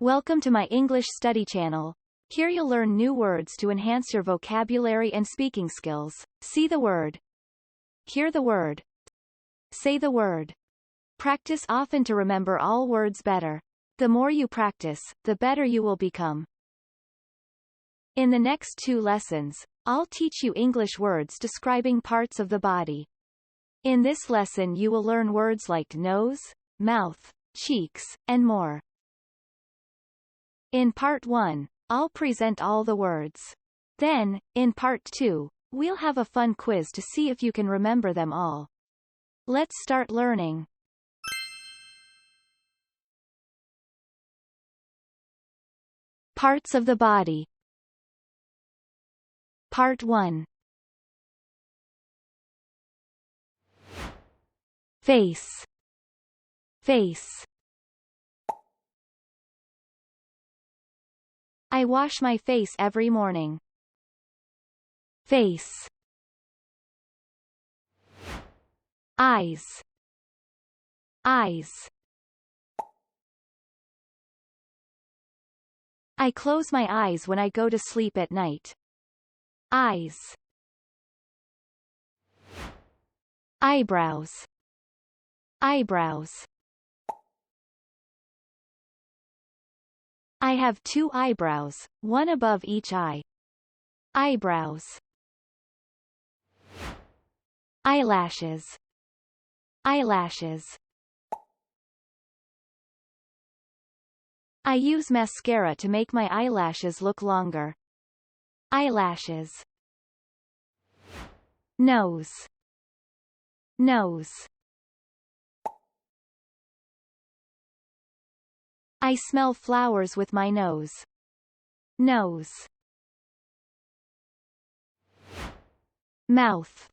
Welcome to my English study channel. Here you'll learn new words to enhance your vocabulary and speaking skills. See the word. Hear the word. Say the word. Practice often to remember all words better. The more you practice, the better you will become. In the next 2 lessons, I'll teach you English words describing parts of the body. In this lesson you will learn words like nose, mouth, cheeks, and more. In part 1, I'll present all the words. Then, in part 2, we'll have a fun quiz to see if you can remember them all. Let's start learning. Parts of the body. Part 1. Face. Face. I wash my face every morning. Face. Eyes. Eyes. I close my eyes when I go to sleep at night. Eyes. Eyebrows. Eyebrows. I have 2 eyebrows, one above each eye. Eyebrows. Eyelashes. Eyelashes. I use mascara to make my eyelashes look longer. Eyelashes. Nose. Nose. I smell flowers with my nose. Nose. Mouth.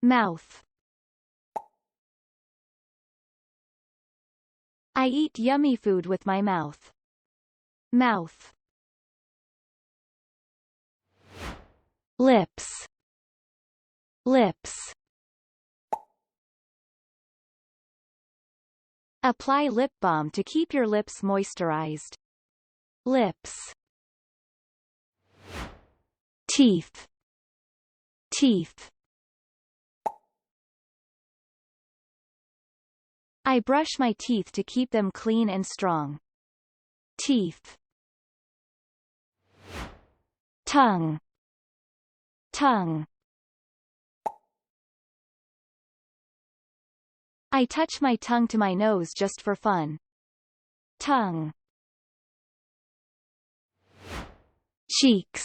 Mouth. I eat yummy food with my mouth. Mouth. Lips. Lips. Apply lip balm to keep your lips moisturized. Lips. Teeth. Teeth. I brush my teeth to keep them clean and strong. Teeth. Tongue. Tongue. I touch my tongue to my nose just for fun. Tongue. Cheeks.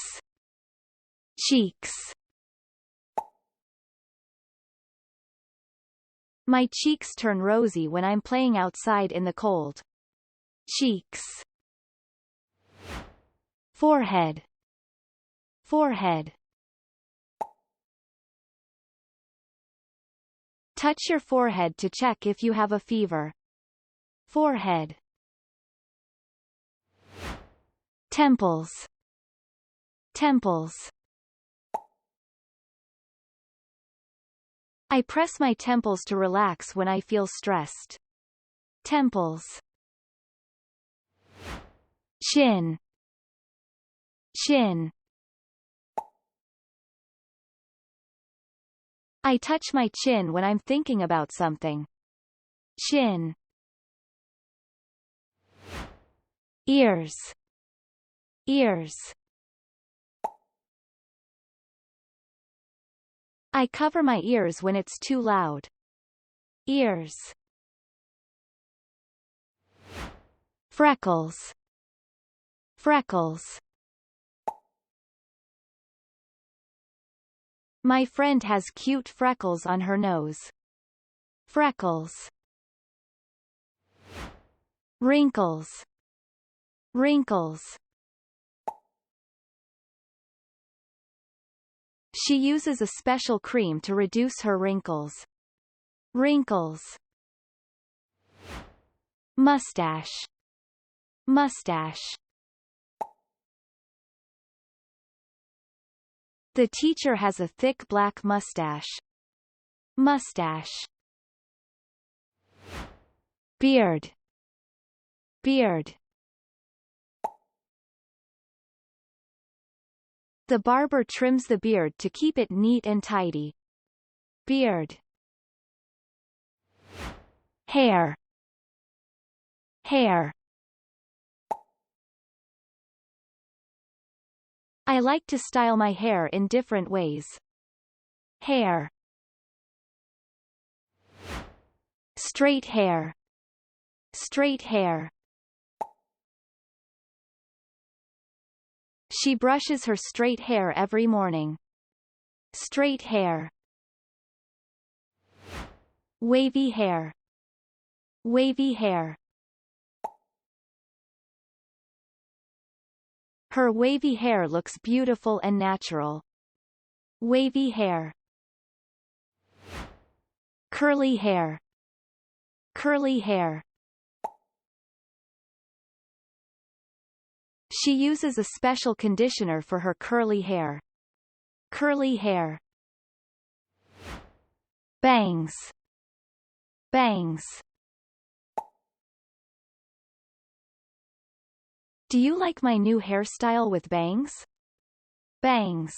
Cheeks. My cheeks turn rosy when I'm playing outside in the cold. Cheeks. Forehead. Forehead. Touch your forehead to check if you have a fever. Forehead. Temples. Temples. I press my temples to relax when I feel stressed. Temples. Chin. Chin. I touch my chin when I'm thinking about something. Chin. Ears. Ears. I cover my ears when it's too loud. Ears. Freckles. Freckles. My friend has cute freckles on her nose. Freckles. Wrinkles. Wrinkles. She uses a special cream to reduce her wrinkles. Wrinkles. Mustache. Mustache. The teacher has a thick black mustache. Mustache. Beard. Beard. the barber trims the beard to keep it neat and tidy. Beard. Hair. Hair. I like to style my hair in different ways. Hair. Straight hair. Straight hair. She brushes her straight hair every morning. Straight hair. Wavy hair. Wavy hair. Her wavy hair looks beautiful and natural. Wavy hair. Curly hair. Curly hair. She uses a special conditioner for her curly hair. Curly hair. Bangs. Bangs. Do you like my new hairstyle with bangs? Bangs.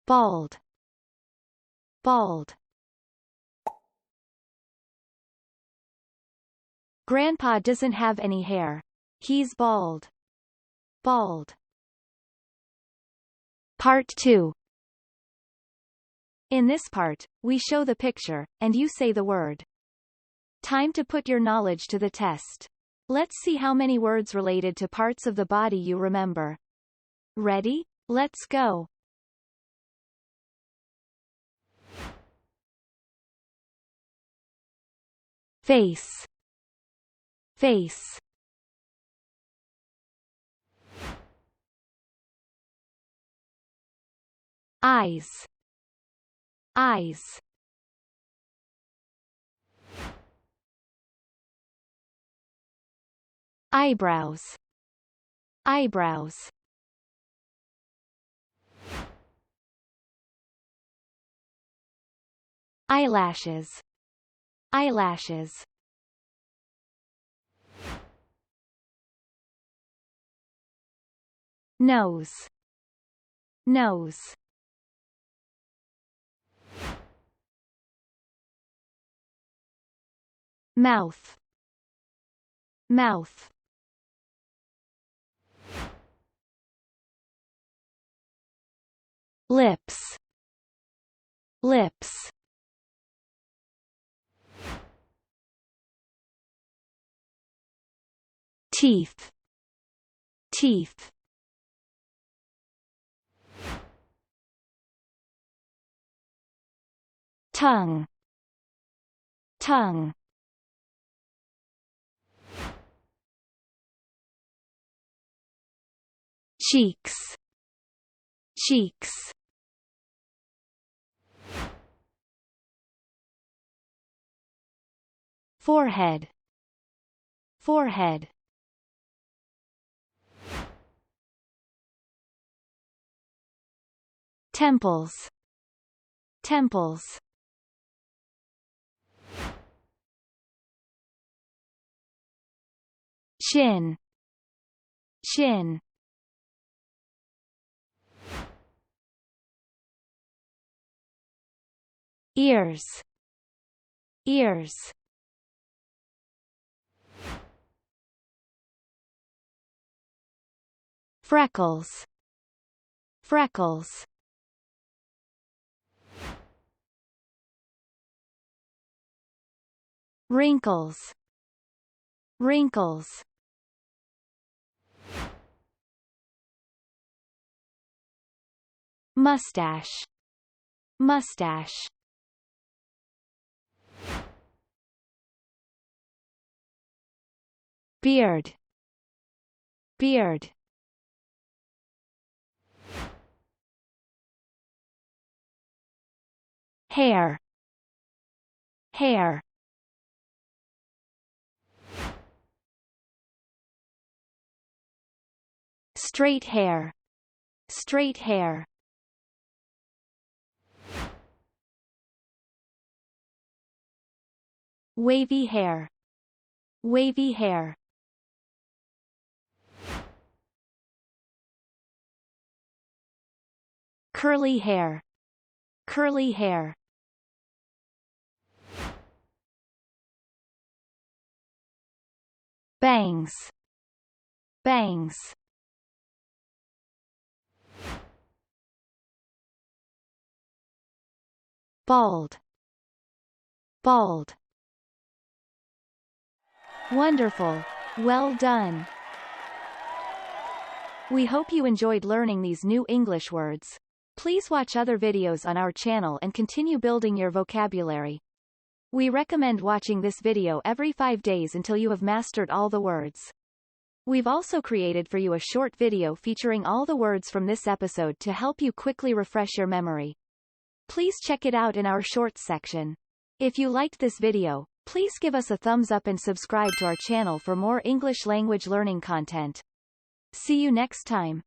Bald. Bald. Grandpa doesn't have any hair. He's bald. Bald. Part 2. In this part, we show the picture, and you say the word. Time to put your knowledge to the test. Let's see how many words related to parts of the body you remember. Ready? Let's go. Face. Face. Eyes. Eyes. Eyebrows. Eyebrows. Eyelashes. Eyelashes. Nose. Nose. Mouth. Mouth. Lips. Lips. Teeth. Teeth. Tongue. Tongue. Cheeks. Cheeks. Forehead. Forehead. Temples. Temples. Chin. Chin. Ears. Ears. Freckles. Freckles. Wrinkles. Wrinkles. Mustache. Mustache. Beard. Beard. Hair. Hair. Straight hair. Straight hair. Wavy hair. Wavy hair. Curly hair. Curly hair. Bangs. Bangs. Bald. Bald. Wonderful. Well done. We hope you enjoyed learning these new English words. Please watch other videos on our channel and continue building your vocabulary. We recommend watching this video every 5 days until you have mastered all the words. We've also created for you a short video featuring all the words from this episode to help you quickly refresh your memory. Please check it out in our shorts section. If you liked this video, please give us a thumbs up and subscribe to our channel for more English language learning content. See you next time.